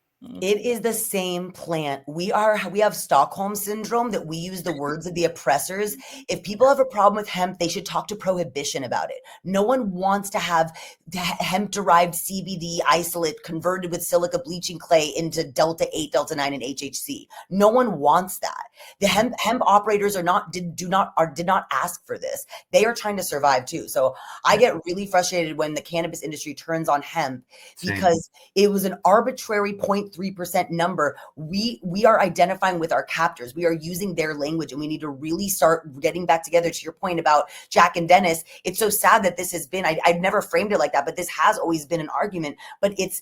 It is the same plant. We have Stockholm syndrome, that we use the words of the oppressors. If people have a problem with hemp, they should talk to prohibition about it. No one wants to have hemp-derived CBD isolate converted with silica bleaching clay into Delta 8, Delta 9, and HHC. No one wants that. The hemp operators did not ask for this. They are trying to survive too. So I get really frustrated when the cannabis industry turns on hemp, because it was an arbitrary point 0.3% number. We are identifying with our captors. We are using their language, and we need to really start getting back together. To your point about Jack and Dennis, it's so sad that this has been, I've never framed it like that, but this has always been an argument, but it's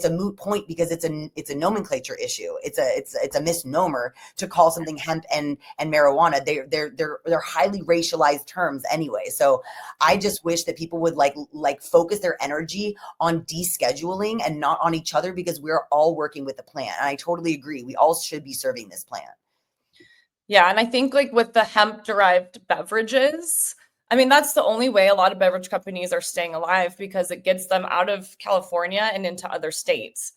a moot point because it's a nomenclature issue. It's a misnomer to call something hemp and marijuana. They're highly racialized terms anyway. So I just wish that people would like focus their energy on descheduling and not on each other, because we're all working with the plant. And I totally agree. We all should be serving this plant. Yeah. And I think like with the hemp derived beverages, I mean, that's the only way a lot of beverage companies are staying alive, because it gets them out of California and into other states.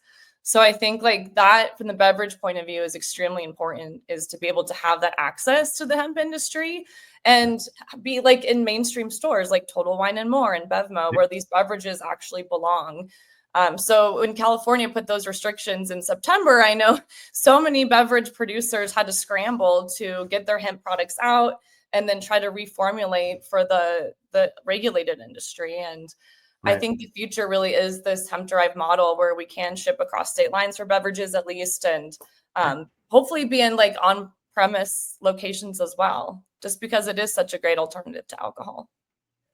So I think like that from the beverage point of view is extremely important, is to be able to have that access to the hemp industry and be like in mainstream stores like Total Wine and More and Bevmo, where these beverages actually belong. So when California put those restrictions in September, I know so many beverage producers had to scramble to get their hemp products out and then try to reformulate for the regulated industry. And right. I think the future really is this hemp-derived model where we can ship across state lines for beverages at least, and hopefully be in like on-premise locations as well, just because it is such a great alternative to alcohol.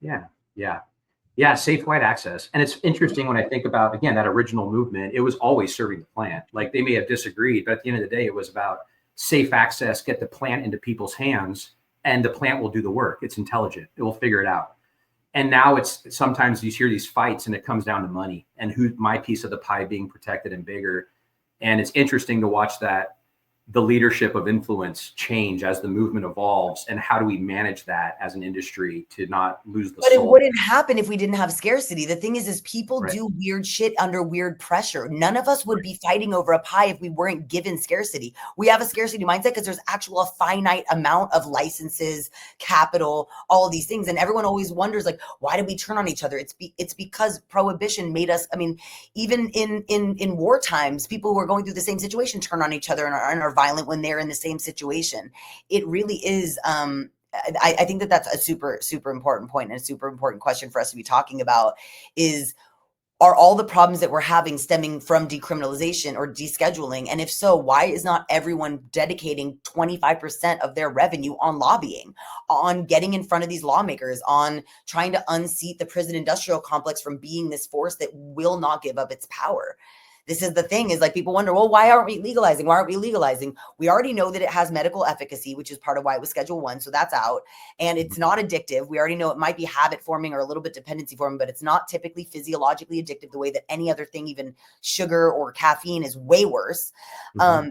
Yeah, safe white access. And it's interesting when I think about, again, that original movement, it was always serving the plant. Like they may have disagreed, but at the end of the day, it was about safe access, get the plant into people's hands, and the plant will do the work. It's intelligent. It will figure it out. And now it's sometimes you hear these fights and it comes down to money and who my piece of the pie being protected and bigger. And it's interesting to watch that the leadership of influence change as the movement evolves, and how do we manage that as an industry to not lose the soul? But it wouldn't happen if we didn't have scarcity. The thing is people do weird shit under weird pressure. None of us would be fighting over a pie if we weren't given scarcity. We have a scarcity mindset because there's a finite amount of licenses, capital, all of these things. And everyone always wonders, like, why did we turn on each other? It's because prohibition made us, I mean, even in war times, people who are going through the same situation turn on each other and are violent when they're in the same situation. It really is. I think that's a super, super important point, and a super important question for us to be talking about is, are all the problems that we're having stemming from decriminalization or descheduling? And if so, why is not everyone dedicating 25% of their revenue on lobbying, on getting in front of these lawmakers, on trying to unseat the prison industrial complex from being this force that will not give up its power? This is the thing, is like people wonder, well, why aren't we legalizing? Why aren't we legalizing? We already know that it has medical efficacy, which is part of why it was Schedule 1. So that's out. And it's not addictive. We already know it might be habit forming or a little bit dependency forming, but it's not typically physiologically addictive the way that any other thing, even sugar or caffeine, is way worse.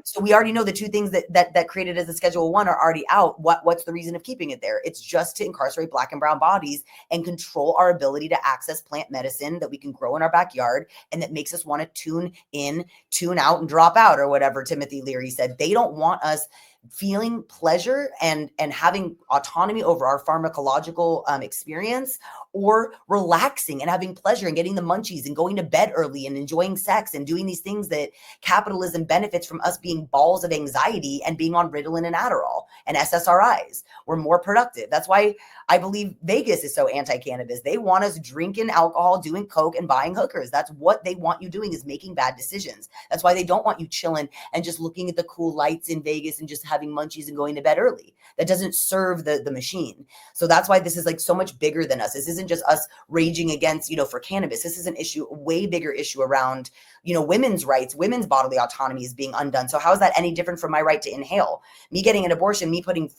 So we already know the two things that created as a Schedule 1 are already out. What's the reason of keeping it there? It's just to incarcerate Black and brown bodies and control our ability to access plant medicine that we can grow in our backyard, and that makes us want to tune in, tune out, and drop out, or whatever Timothy Leary said. They don't want us feeling pleasure and having autonomy over our pharmacological experience, or relaxing and having pleasure and getting the munchies and going to bed early and enjoying sex and doing these things that capitalism benefits from us being balls of anxiety and being on Ritalin and Adderall and SSRIs. We're more productive. That's why I believe Vegas is so anti-cannabis. They want us drinking alcohol, doing coke, and buying hookers. That's what they want you doing, is making bad decisions. That's why they don't want you chilling and just looking at the cool lights in Vegas and just having munchies and going to bed early. That doesn't serve the machine. So that's why this is like so much bigger than us. This isn't just us raging against, for cannabis. This is an issue, a way bigger issue around, women's rights, women's bodily autonomy is being undone. So how is that any different from my right to inhale? Me getting an abortion, me putting,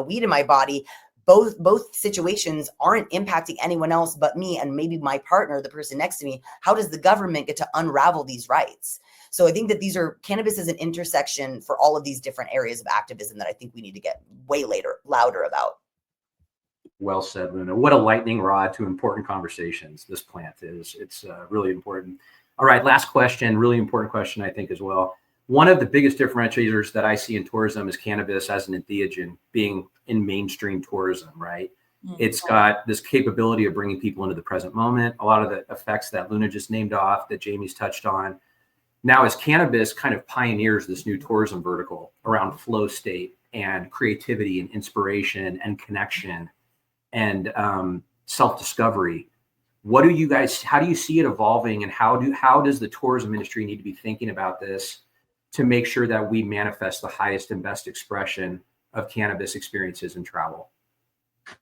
weed in my body, both situations aren't impacting anyone else but me and maybe my partner, the person next to me. How does the government get to unravel these rights? So I think that cannabis is an intersection for all of these different areas of activism that I think we need to get way louder about. Well said, Luna. What a lightning rod to important conversations this plant is. It's really important. All right, last question, really important question, I think, as well. One of the biggest differentiators that I see in tourism is cannabis as an entheogen being in mainstream tourism, right? Mm-hmm. It's got this capability of bringing people into the present moment. A lot of the effects that Luna just named off, that Jamie's touched on. Now, as cannabis kind of pioneers this new tourism vertical around flow state and creativity and inspiration and connection and self-discovery, What do you guys, how do you see it evolving, and how does the tourism industry need to be thinking about this to make sure that we manifest the highest and best expression of cannabis experiences in travel? Do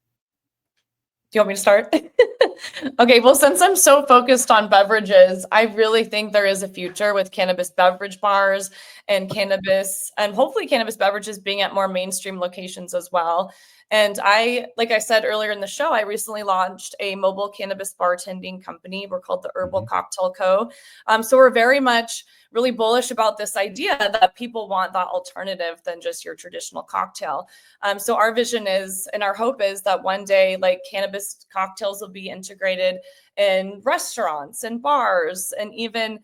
you want me to start? Okay, well, since I'm so focused on beverages, I really think there is a future with cannabis beverage bars and cannabis, and hopefully cannabis beverages being at more mainstream locations as well. And like I said earlier in the show, I recently launched a mobile cannabis bartending company. We're called the Herbal Cocktail Co. So we're very much really bullish about this idea that people want that alternative than just your traditional cocktail. So our vision is, and our hope is that one day, like, cannabis cocktails will be integrated in restaurants and bars, and even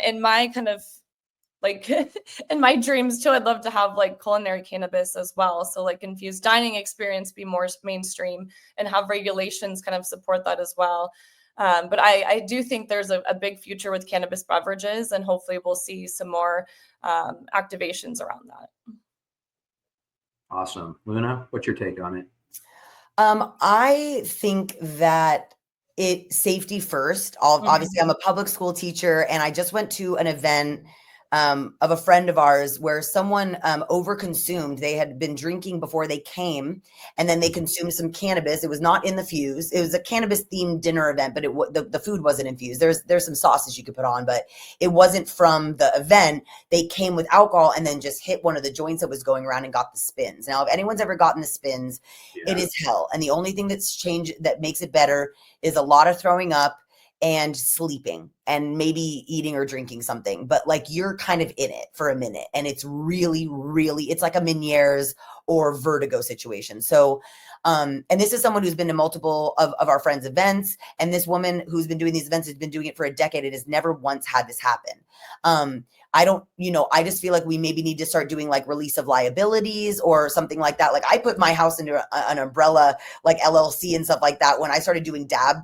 in my kind of like in my dreams too, I'd love to have like culinary cannabis as well. So like infused dining experience be more mainstream and have regulations kind of support that as well. But I do think there's a big future with cannabis beverages, and hopefully we'll see some more activations around that. Awesome. Luna, what's your take on it? I think that safety first. Obviously, I'm a public school teacher, and I just went to an event of a friend of ours where someone overconsumed. They had been drinking before they came, and then they consumed some cannabis. It was not in the fuse. It was a cannabis themed dinner event, but the food wasn't infused. There's some sauces you could put on, but it wasn't from the event. They came with alcohol and then just hit one of the joints that was going around and got the spins. Now, if anyone's ever gotten the spins, it is hell. And the only thing that's changed that makes it better is a lot of throwing up and sleeping and maybe eating or drinking something, but like you're kind of in it for a minute, and it's really, really, it's like a Meniere's or vertigo situation. So, and this is someone who's been to multiple of our friends' events, and this woman who's been doing these events has been doing it for a decade. It has never once had this happen. I don't, I just feel like we maybe need to start doing like release of liabilities or something like that. Like I put my house into an umbrella, like LLC and stuff like that, when I started doing dab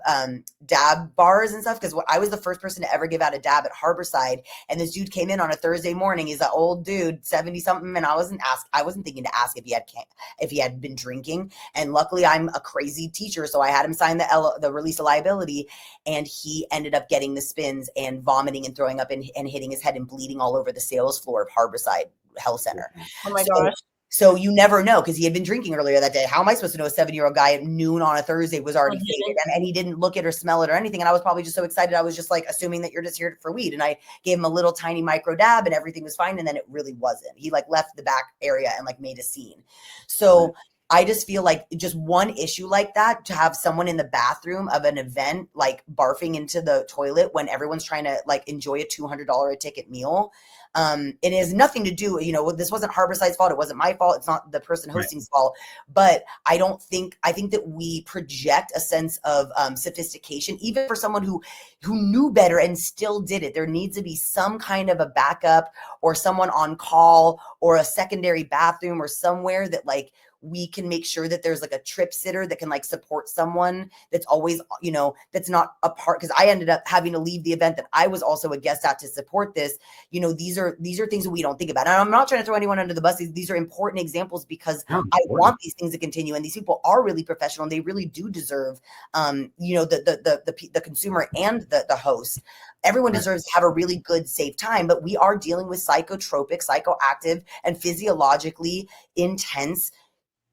bars and stuff. Cause I was the first person to ever give out a dab at Harborside. And this dude came in on a Thursday morning. He's an old dude, 70 something. And I wasn't thinking to ask if he had been drinking. And luckily I'm a crazy teacher. So I had him sign the release of liability, and he ended up getting the spins and vomiting and throwing up and hitting his head and bleeding all over the sales floor of Harborside Health Center. Oh my gosh. So you never know, because he had been drinking earlier that day. How am I supposed to know a 7-year-old guy at noon on a Thursday was already faded, and he didn't look it or smell it or anything? And I was probably just so excited. I was just like assuming that you're just here for weed. And I gave him a little tiny micro dab and everything was fine. And then it really wasn't. He like left the back area and like made a scene. So I just feel like just one issue like that, to have someone in the bathroom of an event like barfing into the toilet when everyone's trying to like enjoy a $200 a ticket meal. It has nothing to do, this wasn't Harborside's fault. It wasn't my fault. It's not the person hosting's fault. But I think that we project a sense of sophistication, even for someone who knew better and still did it. There needs to be some kind of a backup or someone on call or a secondary bathroom or somewhere that like we can make sure that there's like a trip sitter that can like support someone that's always, that's not a part. Cause I ended up having to leave the event that I was also a guest at to support this. These are things that we don't think about. And I'm not trying to throw anyone under the bus. These are important examples because I want these things to continue. And these people are really professional, and they really do deserve, the consumer and the host. Everyone deserves to have a really good, safe time, but we are dealing with psychotropic, psychoactive, and physiologically intense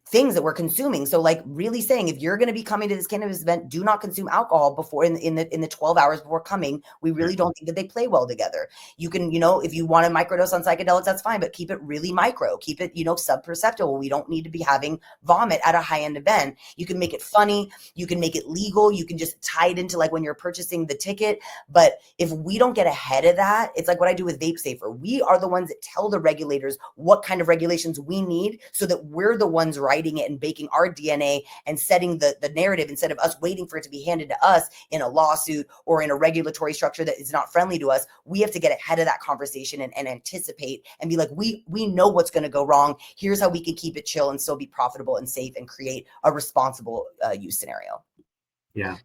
things that we're consuming. So like really saying, if you're going to be coming to this cannabis event, do not consume alcohol before in the 12 hours before coming. We really don't think that they play well together. You can, if you want to microdose on psychedelics, that's fine, but keep it really micro, keep it, sub-perceptual. We don't need to be having vomit at a high-end event. You can make it funny. You can make it legal. You can just tie it into like when you're purchasing the ticket. But if we don't get ahead of that, it's like what I do with Vape Safer. We are the ones that tell the regulators what kind of regulations we need, so that we're the ones writing it and baking our DNA and setting the narrative, instead of us waiting for it to be handed to us in a lawsuit or in a regulatory structure that is not friendly to us. We have to get ahead of that conversation and anticipate and be like, we know what's going to go wrong. Here's how we can keep it chill and still be profitable and safe and create a responsible use scenario. Yeah.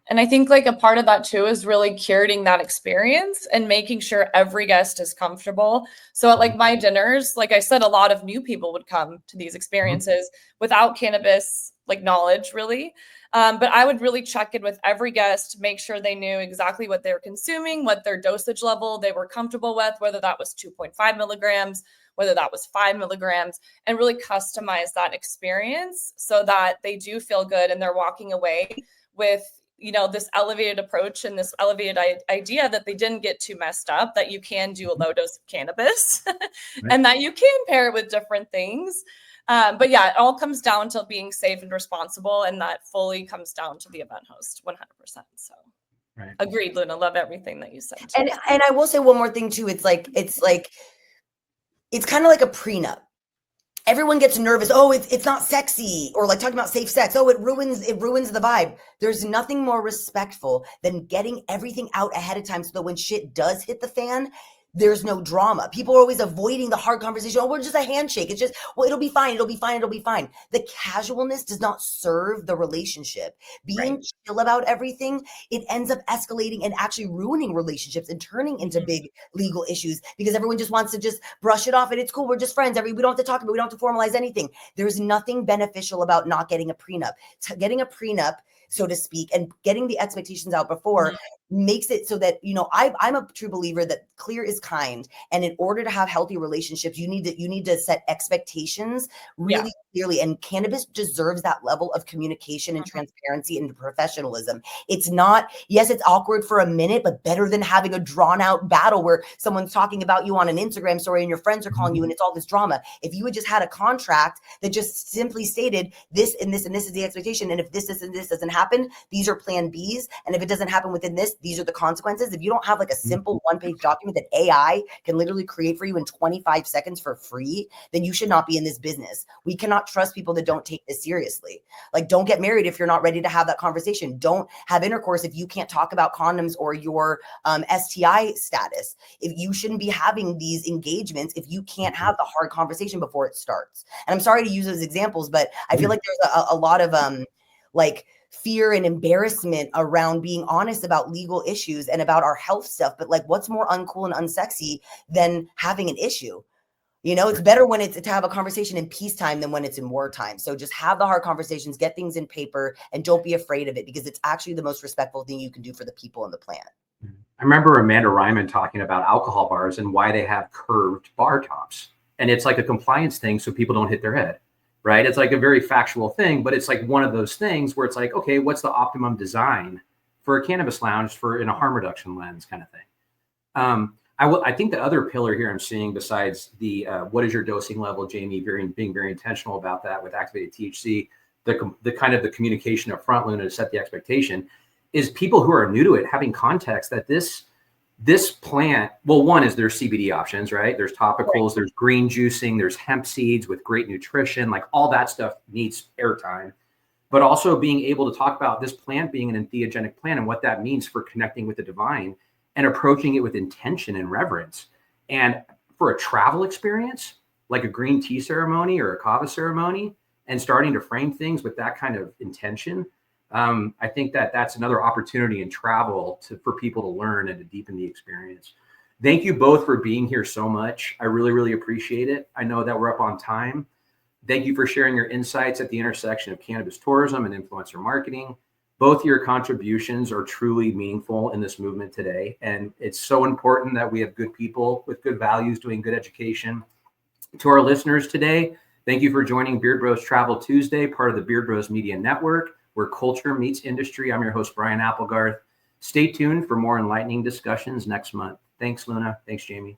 And I think like a part of that too is really curating that experience and making sure every guest is comfortable. So at like my dinners, like I said, a lot of new people would come to these experiences without cannabis like knowledge really. But I would really check in with every guest, make sure they knew exactly what they're consuming, what their dosage level they were comfortable with, whether that was 2.5 milligrams, whether that was 5 milligrams, and really customize that experience so that they do feel good and they're walking away with, you know, this elevated approach and this elevated idea that they didn't get too messed up, that you can do a low dose of cannabis and that you can pair it with different things. But yeah, it all comes down to being safe and responsible. And that fully comes down to the event host 100%. So agreed, Luna, love everything that you said. And I will say one more thing too. It's kind of like a prenup. Everyone gets nervous. Oh, it's not sexy, or like talking about safe sex. Oh, it ruins the vibe. There's nothing more respectful than getting everything out ahead of time so that when shit does hit the fan, there's no drama. People are always avoiding the hard conversation. Oh, we're just a handshake. It's just, well, it'll be fine. It'll be fine. It'll be fine. The casualness does not serve the relationship. Being chill about everything, it ends up escalating and actually ruining relationships and turning into big legal issues because everyone just wants to just brush it off and it's cool. We're just friends. We don't have to talk about it. We don't have to formalize anything. There's nothing beneficial about not getting a prenup. Getting a prenup, so to speak, and getting the expectations out before makes it so that, you know, I'm a true believer that clear is kind. And in order to have healthy relationships, you need to set expectations really clearly. And cannabis deserves that level of communication and transparency and professionalism. It's not, yes, it's awkward for a minute, but better than having a drawn out battle where someone's talking about you on an Instagram story and your friends are calling you and it's all this drama. If you had just had a contract that just simply stated this and this and this is the expectation. And if this and this doesn't happen, these are plan Bs. And if it doesn't happen within this, these are the consequences. If you don't have like a simple one-page document that AI can literally create for you in 25 seconds for free, then you should not be in this business. We cannot trust people that don't take this seriously. Like, don't get married if you're not ready to have that conversation. Don't have intercourse if you can't talk about condoms or your STI status. If you shouldn't be having these engagements if you can't have the hard conversation before it starts. And I'm sorry to use those examples, but I feel like there's a lot of like fear and embarrassment around being honest about legal issues and about our health stuff. But like, what's more uncool and unsexy than having an issue? You know, it's better when it's to have a conversation in peacetime than when it's in wartime. So just have the hard conversations, get things in paper, and don't be afraid of it because it's actually the most respectful thing you can do for the people on the planet. I remember Amanda Ryman talking about alcohol bars and why they have curved bar tops. And it's like a compliance thing so people don't hit their head. Right. It's like a very factual thing, but it's like one of those things where it's like, okay, what's the optimum design for a cannabis lounge for in a harm reduction lens kind of thing. I think the other pillar here I'm seeing besides the what is your dosing level, Jamie, being very intentional about that with activated THC, the kind of the communication up front, Luna, to set the expectation, is people who are new to it having context that this plant, well, one is there's CBD options, right? There's topicals, there's green juicing, there's hemp seeds with great nutrition, like all that stuff needs airtime. But also being able to talk about this plant being an entheogenic plant and what that means for connecting with the divine and approaching it with intention and reverence. And for a travel experience, like a green tea ceremony or a kava ceremony, and starting to frame things with that kind of intention, I think that's another opportunity in travel for people to learn and to deepen the experience. Thank you both for being here so much. I really, really appreciate it. I know that we're up on time. Thank you for sharing your insights at the intersection of cannabis tourism and influencer marketing. Both your contributions are truly meaningful in this movement today. And it's so important that we have good people with good values doing good education. To our listeners today, thank you for joining Beard Bros Travel Tuesday, part of the Beard Bros Media Network, where culture meets industry. I'm your host, Brian Applegarth. Stay tuned for more enlightening discussions next month. Thanks, Luna. Thanks, Jamie.